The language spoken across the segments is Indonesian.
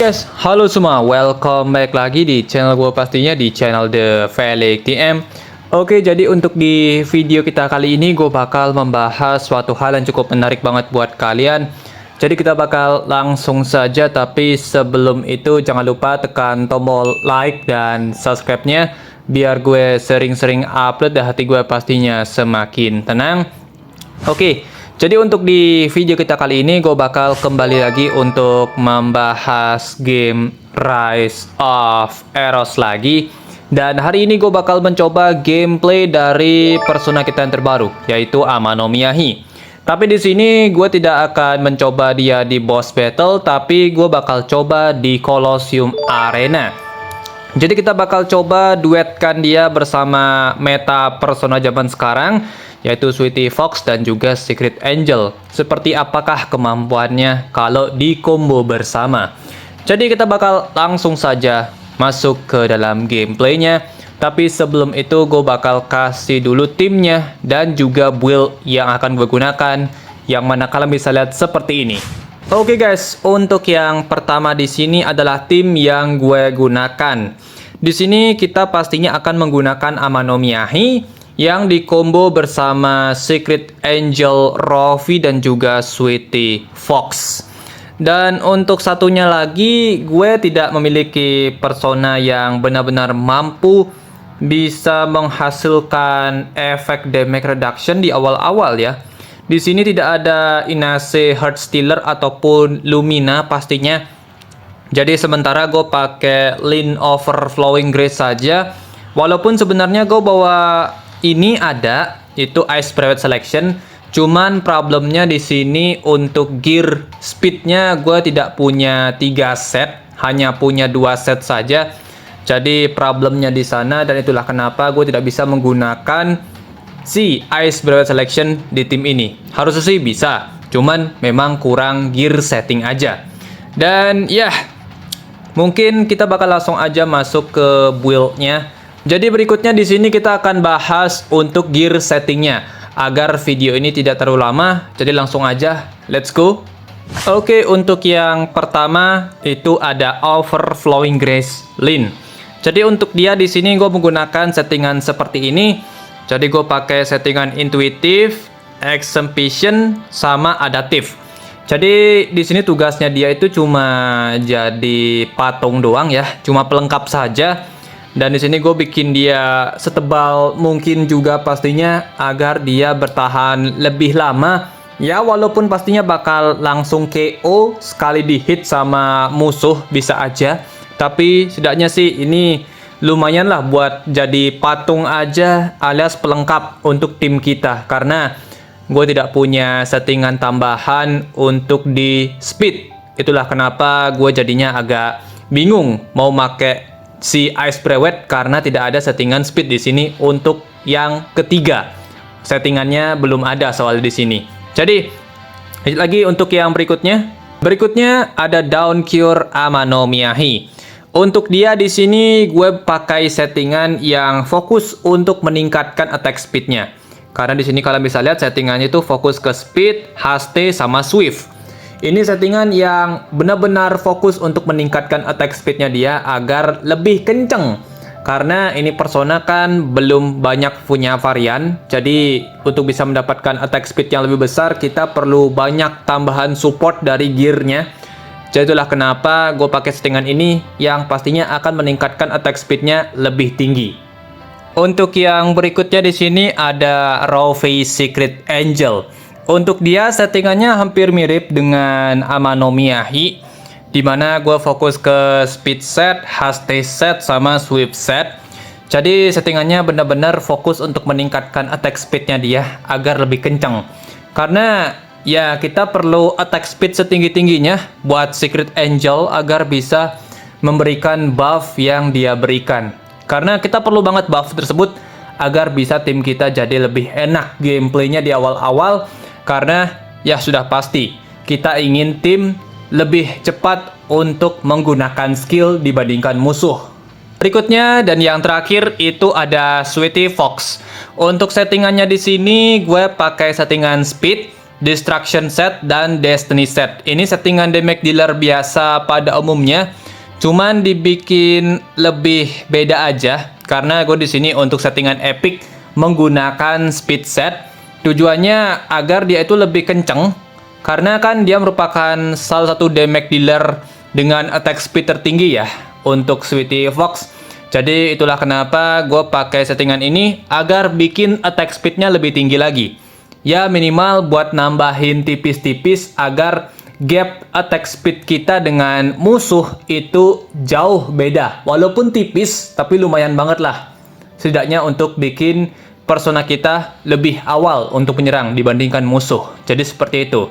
guys, halo semua, welcome back lagi di channel gue, pastinya di channel The Felix TM. Oke, jadi untuk di video kita kali ini gue bakal membahas suatu hal yang cukup menarik banget buat kalian. Jadi kita bakal langsung saja, tapi sebelum itu jangan lupa tekan tombol like dan subscribe-nya biar gue sering-sering upload dan hati gue pastinya semakin tenang. Oke, jadi untuk di video kita kali ini gue bakal kembali lagi untuk membahas game Rise of Eros lagi. Dan hari ini gue bakal mencoba gameplay dari persona kita yang terbaru, yaitu Amanomiyahi. Tapi di sini gue tidak akan mencoba dia di boss battle, tapi gue bakal coba di Colosseum Arena. Jadi kita bakal coba duetkan dia bersama meta persona zaman sekarang, yaitu Sweetie Fox dan juga Secret Angel. Seperti apakah kemampuannya kalau di combo bersama. Jadi kita bakal langsung saja masuk ke dalam gameplaynya. Tapi sebelum itu gue bakal kasih dulu timnya dan juga build yang akan gue gunakan, yang mana kalian bisa lihat seperti ini. Oke guys, untuk yang pertama di sini adalah tim yang gue gunakan. Di sini kita pastinya akan menggunakan Amanomiyahi yang dikombo bersama Secret Angel Rovi dan juga Sweetie Fox. Dan untuk satunya lagi, gue tidak memiliki persona yang benar-benar mampu bisa menghasilkan efek damage reduction di awal-awal ya. Di sini tidak ada Inase Heartstealer ataupun Lumina pastinya. Jadi sementara gue pakai Lin Overflowing Grace saja. Walaupun sebenarnya gue bawa ini ada, itu Ice Private Selection. Cuman problemnya di sini untuk gear speednya gue tidak punya 3 set, hanya punya 2 set saja. Jadi problemnya di sana, dan itulah kenapa gue tidak bisa menggunakan si Ice Private Selection di tim ini. Harusnya sih bisa, cuman memang kurang gear setting aja. Dan ya, mungkin kita bakal langsung aja masuk ke build-nya. Jadi berikutnya di sini kita akan bahas untuk gear settingnya agar video ini tidak terlalu lama. Jadi langsung aja, let's go. Oke, untuk yang pertama itu ada Overflowing Grace Lin. Jadi untuk dia di sini gue menggunakan settingan seperti ini. Jadi gue pakai settingan intuitif, exhibition, sama adaptif. Jadi di sini tugasnya dia itu cuma jadi patung doang ya, cuma pelengkap saja. Dan di sini gue bikin dia setebal mungkin juga pastinya agar dia bertahan lebih lama. Ya walaupun pastinya bakal langsung KO sekali di hit sama musuh bisa aja. Tapi setidaknya sih ini lumayan lah buat jadi patung aja alias pelengkap untuk tim kita. Karena gue tidak punya settingan tambahan untuk di speed. Itulah kenapa gue jadinya agak bingung mau make si Ice Prewed karena tidak ada settingan speed di sini untuk yang ketiga. Settingannya belum ada soal di sini. Jadi lagi untuk yang berikutnya. Berikutnya ada Down Cure Amanomiyahi. Untuk dia di sini gue pakai settingan yang fokus untuk meningkatkan attack speednya. Karena di sini kalian bisa lihat settingannya itu fokus ke speed, haste, sama swift. Ini settingan yang benar-benar fokus untuk meningkatkan attack speednya dia agar lebih kenceng. Karena ini persona kan belum banyak punya varian. Jadi untuk bisa mendapatkan attack speed yang lebih besar, kita perlu banyak tambahan support dari gearnya. Jadi itulah kenapa gue pakai settingan ini yang pastinya akan meningkatkan attack speednya lebih tinggi. Untuk yang berikutnya di sini ada Rovi Secret Angel. Untuk dia settingannya hampir mirip dengan Amanomiyahi, dimana gue fokus ke speed set, haste set, sama swift set. Jadi settingannya benar-benar fokus untuk meningkatkan attack speednya dia agar lebih kencang. Karena ya kita perlu attack speed setinggi-tingginya buat Secret Angel agar bisa memberikan buff yang dia berikan. Karena kita perlu banget buff tersebut agar bisa tim kita jadi lebih enak gameplaynya di awal-awal. Karena ya sudah pasti kita ingin tim lebih cepat untuk menggunakan skill dibandingkan musuh. Berikutnya dan yang terakhir itu ada Sweetie Fox. Untuk settingannya di sini gue pakai settingan speed Destruction Set, dan Destiny Set. Ini settingan damage dealer biasa pada umumnya, cuman dibikin lebih beda aja karena gue di sini untuk settingan epic menggunakan speed set. Tujuannya agar dia itu lebih kenceng karena kan dia merupakan salah satu damage dealer dengan attack speed tertinggi ya untuk Sweetie Fox. Jadi itulah kenapa gue pakai settingan ini agar bikin attack speednya lebih tinggi lagi. Ya minimal buat nambahin tipis-tipis agar gap attack speed kita dengan musuh itu jauh beda. Walaupun tipis tapi lumayan banget lah. Setidaknya untuk bikin persona kita lebih awal untuk menyerang dibandingkan musuh. Jadi seperti itu.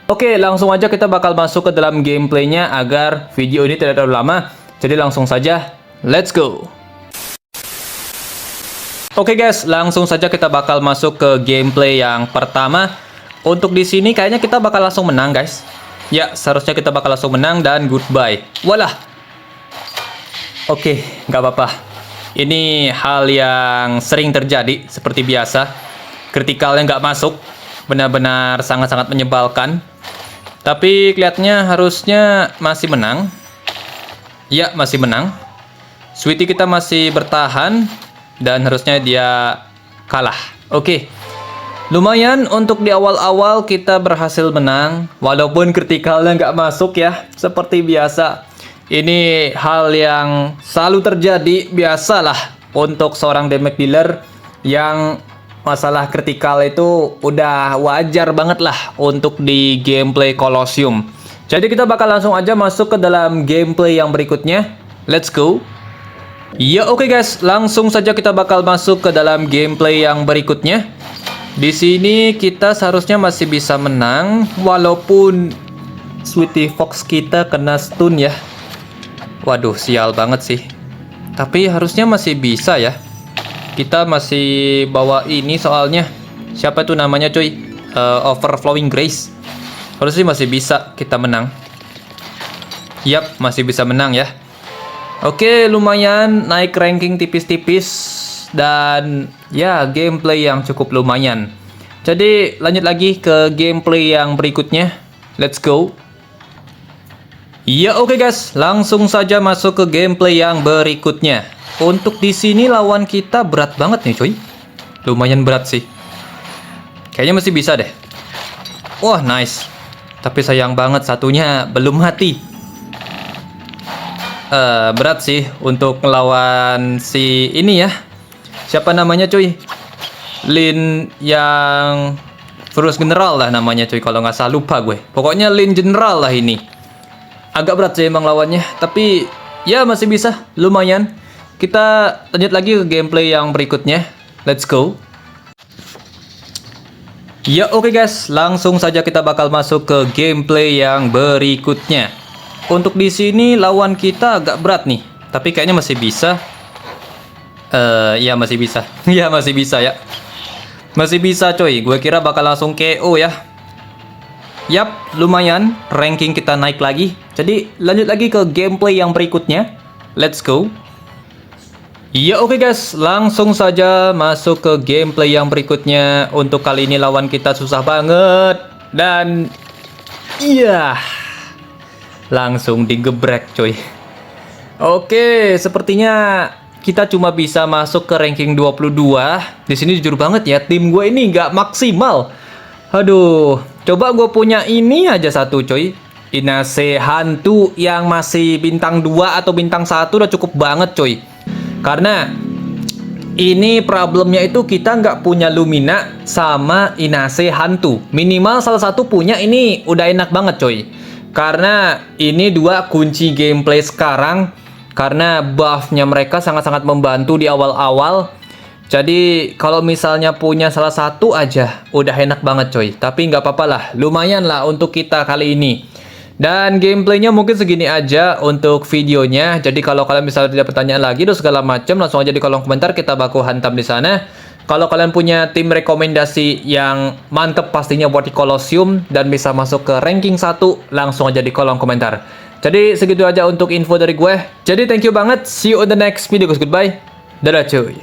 Oke, langsung aja kita bakal masuk ke dalam gameplaynya agar video ini tidak terlalu lama. Jadi langsung saja, let's go! Oke guys, langsung saja kita bakal masuk ke gameplay yang pertama. Untuk di sini kayaknya kita bakal langsung menang guys. Ya, seharusnya kita bakal langsung menang dan goodbye. Walah! Oke, nggak apa-apa. Ini hal yang sering terjadi seperti biasa. Kritikalnya nggak masuk. Benar-benar sangat-sangat menyebalkan. Tapi kelihatannya harusnya masih menang. Ya, masih menang. Sweetie kita masih bertahan. Dan harusnya dia kalah. Oke. Lumayan untuk di awal-awal kita berhasil menang. Walaupun kritikalnya nggak masuk ya. Seperti biasa. Ini hal yang selalu terjadi. Biasalah untuk seorang damage dealer yang masalah kritikal itu udah wajar banget lah untuk di gameplay Colosseum. Jadi kita bakal langsung aja masuk ke dalam gameplay yang berikutnya. Let's go. Ya oke guys, langsung saja kita bakal masuk ke dalam gameplay yang berikutnya. Di sini kita seharusnya masih bisa menang walaupun Sweetie Fox kita kena stun ya. Waduh, sial banget sih. Tapi harusnya masih bisa ya. Kita masih bawa ini soalnya. Siapa itu namanya cuy? Overflowing Grace. Harusnya masih bisa kita menang. Yap, masih bisa menang ya. Oke, lumayan naik ranking tipis-tipis dan ya gameplay yang cukup lumayan. Jadi lanjut lagi ke gameplay yang berikutnya. Let's go. Ya oke guys, langsung saja masuk ke gameplay yang berikutnya. Untuk di sini lawan kita berat banget nih cuy. Lumayan berat sih. Kayaknya masih bisa deh. Wah, nice. Tapi sayang banget satunya belum mati. Berat sih untuk melawan si ini ya. Siapa namanya cuy? Lin yang Furus General lah namanya cuy. Kalau nggak salah lupa gue. Pokoknya Lin General lah ini. Agak berat sih emang lawannya. Tapi ya masih bisa. Lumayan. Kita lanjut lagi ke gameplay yang berikutnya. Let's go. Ya oke guys. Langsung saja kita bakal masuk ke gameplay yang berikutnya. Untuk di sini lawan kita agak berat nih, tapi kayaknya masih bisa. Ya masih bisa. Ya masih bisa ya. Masih bisa coy. Gue kira bakal langsung KO ya. Yap, lumayan. Ranking kita naik lagi. Jadi lanjut lagi ke gameplay yang berikutnya. Let's go. Ya oke guys, langsung saja masuk ke gameplay yang berikutnya. Untuk kali ini lawan kita susah banget. Dan iya, langsung digebrek coy. Oke, sepertinya kita cuma bisa masuk ke ranking 22. Di sini jujur banget ya, tim gue ini nggak maksimal. Aduh, coba gue punya ini aja satu coy. Inase hantu yang masih bintang 2 atau bintang 1 udah cukup banget coy. Karena ini problemnya itu kita nggak punya Lumina sama Inase hantu. Minimal salah satu punya, ini udah enak banget coy. Karena ini dua kunci gameplay sekarang. Karena buffnya mereka sangat-sangat membantu di awal-awal. Jadi kalau misalnya punya salah satu aja udah enak banget coy. Tapi nggak apa-apa lah, lumayan lah untuk kita kali ini. Dan gameplaynya mungkin segini aja untuk videonya. Jadi kalau kalian misalnya ada pertanyaan lagi atau segala macam, langsung aja di kolom komentar, kita baku hantam di sana. Kalau kalian punya tim rekomendasi yang mantep pastinya buat di Colosseum dan bisa masuk ke ranking 1, langsung aja di kolom komentar. Jadi segitu aja untuk info dari gue. Jadi thank you banget. See you on the next video guys. Goodbye. Dadah cuy.